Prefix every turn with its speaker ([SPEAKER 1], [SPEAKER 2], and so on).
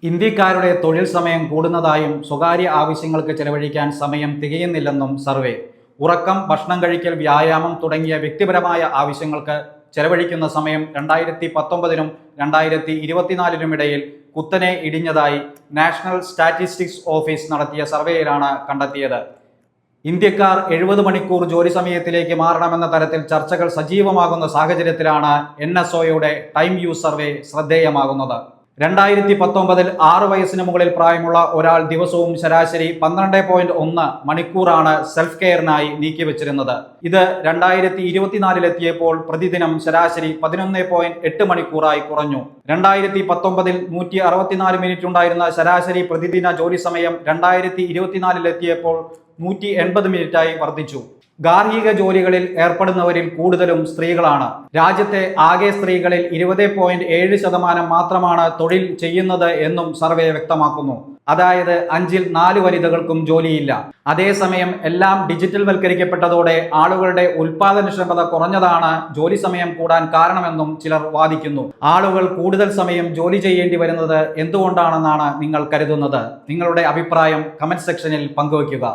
[SPEAKER 1] ഇന്ത്യക്കാരുടെ തൊഴിൽ സമയം കൂടുന്നതായും സ്വകാര്യ ആവശ്യങ്ങൾക്ക് ചെലവഴിക്കാൻ സമയം തികയുന്നില്ലെന്നും സർവേ. ഉറക്കം, ഭക്ഷണം കഴിക്കൽ, വ്യായാമം തുടങ്ങിയ വ്യക്തിപരമായ ആവശ്യങ്ങൾക്ക് ചെലവഴിക്കുന്ന സമയം 2019 2024 ഇടയിൽ കുത്തനെ ഇടിഞ്ഞതായി നാഷണൽ സ്റ്റാറ്റിസ്റ്റിക്സ് ഓഫീസ് നടത്തിയ സർവേയിലാണ് കണ്ടെത്തിയത്. ഇന്ത്യക്കാർ 70 മണിക്കൂർ ജോലി സമയത്തിലേക്ക് മാറണമെന്ന തരത്തിൽ ചർച്ചകൾ സജീവമാകുന്ന സാഹചര്യത്തിലാണ് NSOയുടെ ടൈം യൂസ് സർവേ ശ്രദ്ധേയമാകുന്നത്. 2019 6 വയസ്സിന് മുകളിൽ പ്രായമുള്ള ഒരാൾ ദിവസവും ശരാശരി 12.1 മണിക്കൂറാണ് സെൽഫ് കെയറിനായി നീക്കിവെച്ചിരുന്നത്. ഇത് 2024 പ്രതിദിനം ശരാശരി 11.8 മണിക്കൂറായി കുറഞ്ഞു. 2019 164 മിനിറ്റ് ഉണ്ടായിരുന്ന ശരാശരി പ്രതിദിന ജോലി സമയം 2024 180 മിനിറ്റായി വർദ്ധിച്ചു. ഗാർഹിക ജോലികളിൽ ഏർപ്പെടുന്നവരിൽ കൂടുതലും സ്ത്രീകളാണ്. രാജ്യത്തെ ആകെ സ്ത്രീകളിൽ 20.7% മാത്രമാണ് തൊഴിൽ ചെയ്യുന്നത് എന്നും സർവേ വ്യക്തമാക്കുന്നു. അതായത് 5-ൽ 4 വനിതകൾക്കും ജോലിയില്ല. അതേസമയം എല്ലാം ഡിജിറ്റൽ വൽക്കരിക്കപ്പെട്ടതോടെ ആളുകളുടെ ഉൽപാദനക്ഷമത കുറഞ്ഞതാണ് ജോലി സമയം കൂടാൻ കാരണമെന്നും ചിലർ വാദിക്കുന്നു. ആളുകൾ കൂടുതൽ സമയം ജോലി ചെയ്യേണ്ടി വരുന്നത് എന്തുകൊണ്ടാണെന്നാണ് നിങ്ങൾ കരുതുന്നത്? നിങ്ങളുടെ അഭിപ്രായം കമന്റ് സെക്ഷനിൽ പങ്കുവയ്ക്കുക.